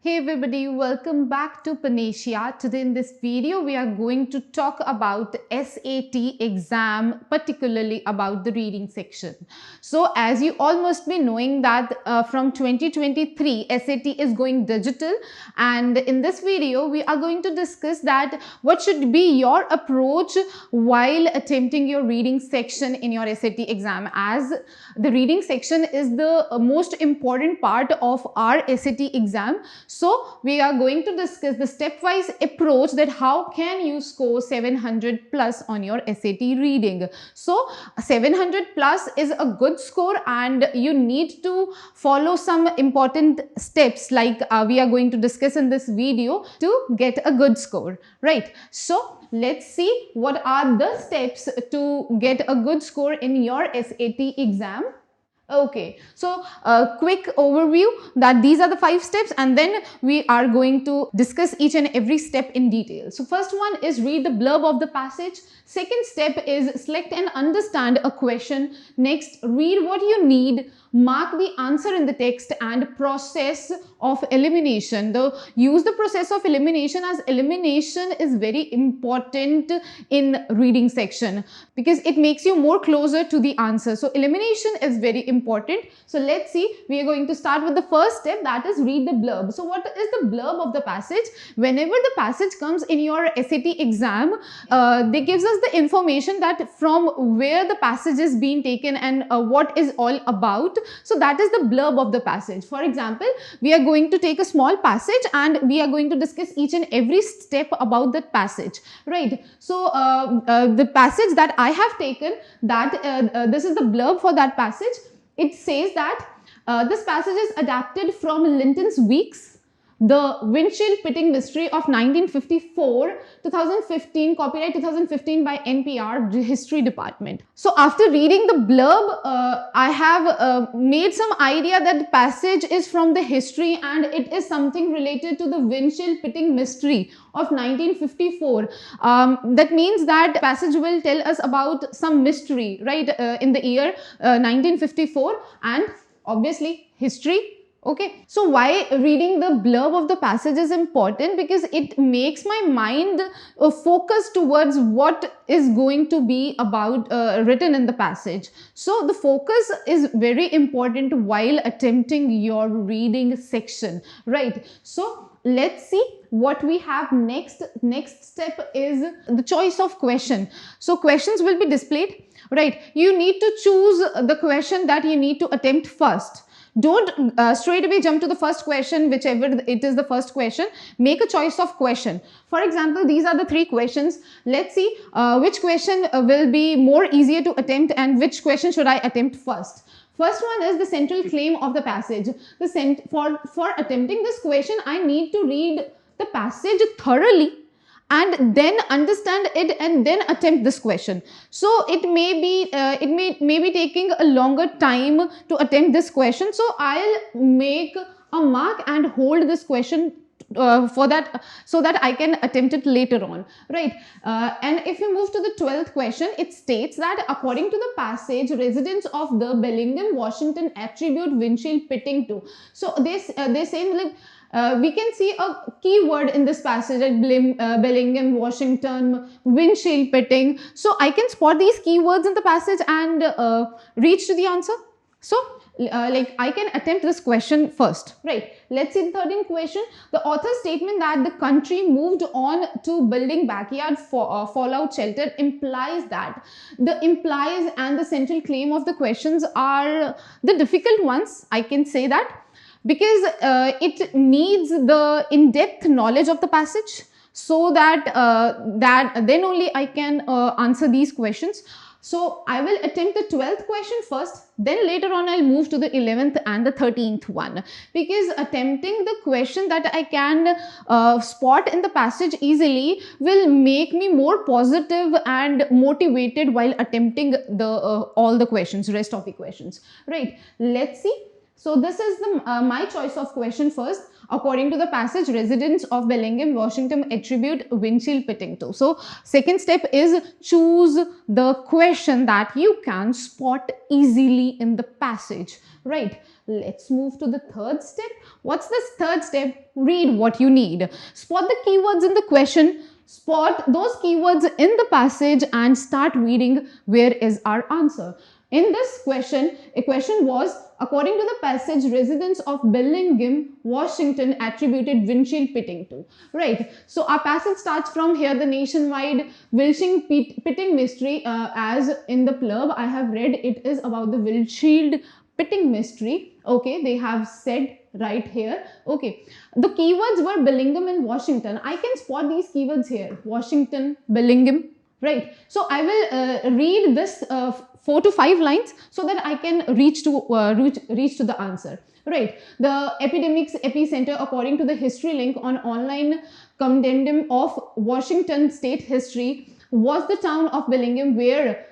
Hey everybody, welcome back to Panacea. Today in this video, we are going to talk about SAT exam, particularly about the reading section. So as you all must be knowing that from 2023, SAT is going digital, and in this video, we are going to discuss that what should be your approach while attempting your reading section in your SAT exam, as the reading section is the most important part of our SAT exam. So we are going to discuss the stepwise approach that how can you score 700 plus on your SAT reading. So 700 plus is a good score, and you need to follow some important steps like we are going to discuss in this video to get a good score, right? So let's see what are the steps to get a good score in your SAT exam. Okay, so a quick overview that these are the 5 steps, and then we are going to discuss each and every step in detail. So first one is read the blurb of the passage. Second step is select and understand a question. Next, read what you need, mark the answer in the text, and process of elimination. Use the process of elimination, as elimination is very important in reading section because it makes you more closer to the answer. So elimination is very important. So let's see, we are going to start with the first step, that is read the blurb. So what is the blurb of the passage? Whenever the passage comes in your SAT exam, they gives us the information that from where the passage is being taken and what is all about. So that is the blurb of the passage. For example, we are going to take a small passage and we are going to discuss each and every step about that passage, right? So the passage that I have taken, that this is the blurb for that passage. It says that this passage is adapted from Linton's Weeks, The Windshield Pitting Mystery of 1954, 2015, copyright 2015 by NPR History Department. So after reading the blurb, I have made some idea that the passage is from the history and it is something related to the windshield pitting mystery of 1954. That means that passage will tell us about some mystery, right, in the year 1954, and obviously history. Okay, so why reading the blurb of the passage is important? Because it makes my mind focus towards what is going to be about written in the passage. So the focus is very important while attempting your reading section, right? So let's see what we have next. Next step is the choice of question. So questions will be displayed, right? You need to choose the question that you need to attempt first. Don't straight away jump to the first question, whichever it is the first question. Make a choice of question. For example, these are the 3 questions. Let's see which question will be more easier to attempt and which question should I attempt first. First one is the central claim of the passage. For attempting this question, I need to read the passage thoroughly and then understand it and then attempt this question. So it may be taking a longer time to attempt this question. So I'll make a mark and hold this question for that, so that I can attempt it later on, right? And if you move to the 12th question, it states that according to the passage, residents of the Bellingham, Washington attribute windshield pitting to. So they say like, we can see a keyword in this passage like Bellingham, Washington, windshield pitting. So I can spot these keywords in the passage and reach to the answer. So like I can attempt this question first, right? Let's see the 13th question. The author's statement that the country moved on to building backyard fallout shelter implies that. The implies and the central claim of the questions are the difficult ones, I can say that, because it needs the in-depth knowledge of the passage, so that then only I can answer these questions. So I will attempt the 12th question first, then later on I'll move to the 11th and the 13th one, because attempting the question that I can spot in the passage easily will make me more positive and motivated while attempting the all the questions, rest of the questions, right? Let's see. So this is the my choice of question first. according to the passage, residents of Bellingham, Washington attribute windshield pitting to. So second step is choose the question that you can spot easily in the passage, right? Let's move to the third step. What's this third step? Read what you need. Spot the keywords in the question, spot those keywords in the passage, and start reading where is our answer. In this question, a question was, according to the passage, residents of Bellingham, Washington attributed windshield pitting to, right? So our passage starts from here, the nationwide windshield pitting mystery, as in the blurb I have read, it is about the windshield pitting mystery. Okay, they have said right here. Okay, the keywords were Bellingham and Washington. I can spot these keywords here, Washington, Bellingham, right? So I will read this 4 to 5 lines so that I can reach to the answer, right? The epidemic's epicenter, according to the history link on online compendium of Washington state history, was the town of Bellingham, where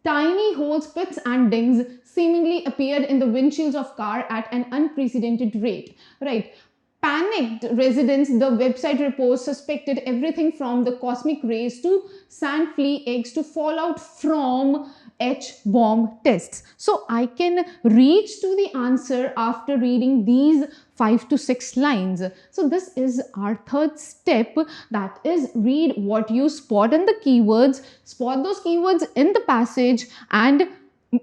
tiny holes, pits and dings seemingly appeared in the windshields of car at an unprecedented rate, right? Panicked residents, the website reports, suspected everything from the cosmic rays to sand flea eggs to fallout from H-bomb tests. So I can reach to the answer after reading these 5 to 6 lines. So this is our third step, that is read what you spot in the keywords, spot those keywords in the passage and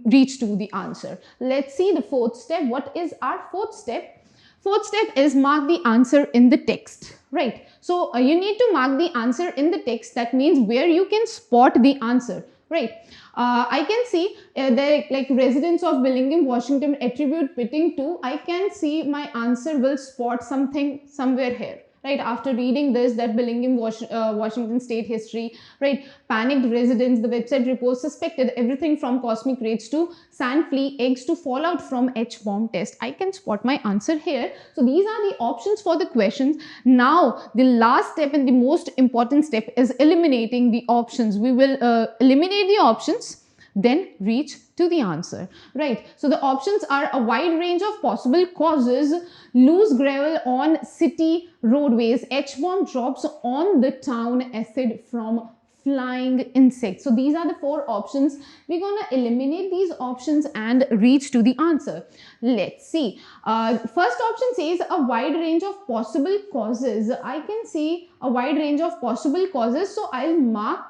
reach to the answer. Let's see the fourth step. What is our fourth step? Fourth step is mark the answer in the text, right? So you need to mark the answer in the text. That means where you can spot the answer, right? I can see there, like, residents of Bellingham, Washington attribute pitting to. I can see my answer will spot something somewhere here, right? After reading this, that Bellingham, Washington state history, right? Panicked residents, the website reports, suspected everything from cosmic rays to sand flea eggs to fallout from H-bomb test. I can spot my answer here. So these are the options for the questions. Now the last step and the most important step is eliminating the options. We will eliminate the options, then reach to the answer, right? So the options are a wide range of possible causes: loose gravel on city roadways, H-bomb drops on the town, acid from flying insects. So these are the 4 options. We're gonna eliminate these options and reach to the answer. Let's see. First option says a wide range of possible causes. I can see a wide range of possible causes, so I'll mark,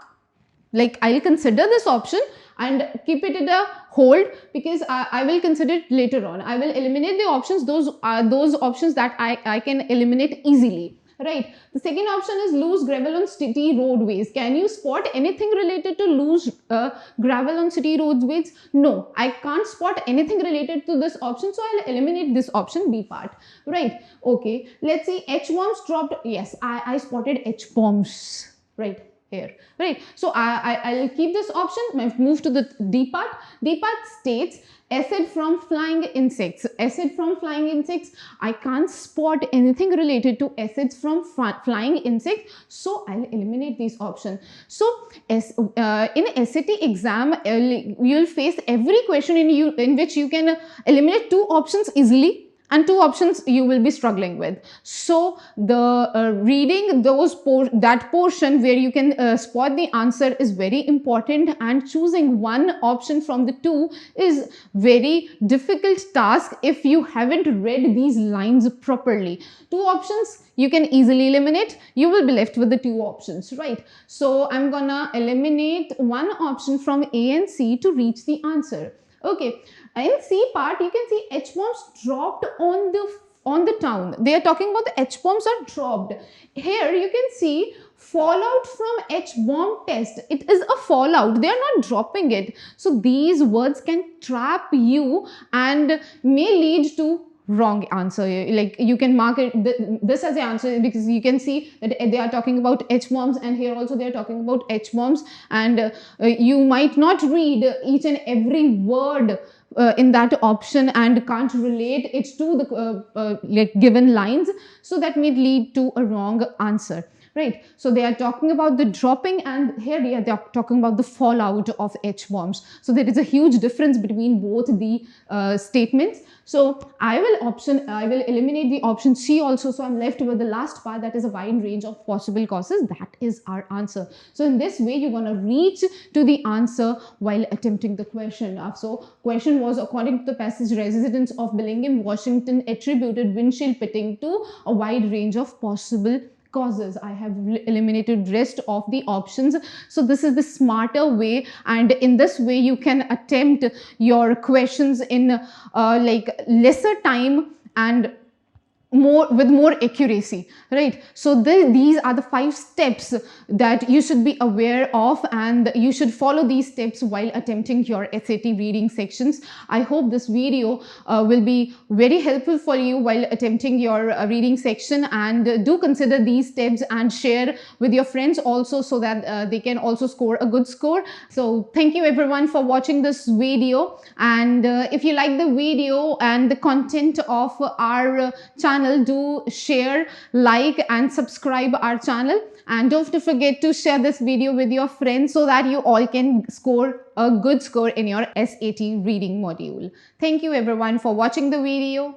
like, I'll consider this option and keep it in a hold, because I will consider it later on. I will eliminate the options. Those are those options that I can eliminate easily, right? The second option is loose gravel on city roadways. Can you spot anything related to loose gravel on city roadways? No, I can't spot anything related to this option, so I'll eliminate this option, B part, right? Okay, let's see. H-bombs dropped. Yes, I spotted H-bombs right here, right? So I'll keep this option. I've moved to the D part. D part states acid from flying insects. Acid from flying insects. I can't spot anything related to acids from flying insects, so I'll eliminate these options. So in SAT exam, you'll face every question in which you can eliminate 2 options easily, and 2 options you will be struggling with. So the reading that portion where you can spot the answer is very important, and choosing one option from the 2 is very difficult task if you haven't read these lines properly. 2 options you can easily eliminate. You will be left with the 2 options, right? So I'm gonna eliminate one option from A and C to reach the answer. Okay, in C part you can see H-bombs dropped on the town. They are talking about the H-bombs are dropped. Here you can see fallout from H-bomb test. It is a fallout. They are not dropping it. So these words can trap you and may lead to wrong answer. Like, you can mark it this as the answer, because you can see that they are talking about H-bombs, and here also they are talking about H-bombs, and you might not read each and every word in that option and can't relate it to the like given lines, so that may lead to a wrong answer, right? So they are talking about the dropping, and here they are talking about the fallout of H-bombs. So there is a huge difference between both the statements. So I will eliminate the option C also. So I'm left with the last part, that is a wide range of possible causes. That is our answer. So in this way, you're going to reach to the answer while attempting the question. So question was, according to the passage, residents of Bellingham, Washington attributed windshield pitting to a wide range of possible causes. I have eliminated rest of the options. So this is the smarter way, and in this way you can attempt your questions in like lesser time and with more accuracy, right? So these are the 5 steps that you should be aware of, and you should follow these steps while attempting your SAT reading sections. I hope this video will be very helpful for you while attempting your reading section, and do consider these steps and share with your friends also, so that they can also score a good score. So thank you everyone for watching this video, and if you like the video and the content of our channel, do share, like and subscribe our channel, and don't forget to share this video with your friends so that you all can score a good score in your SAT reading module. Thank you everyone for watching the video.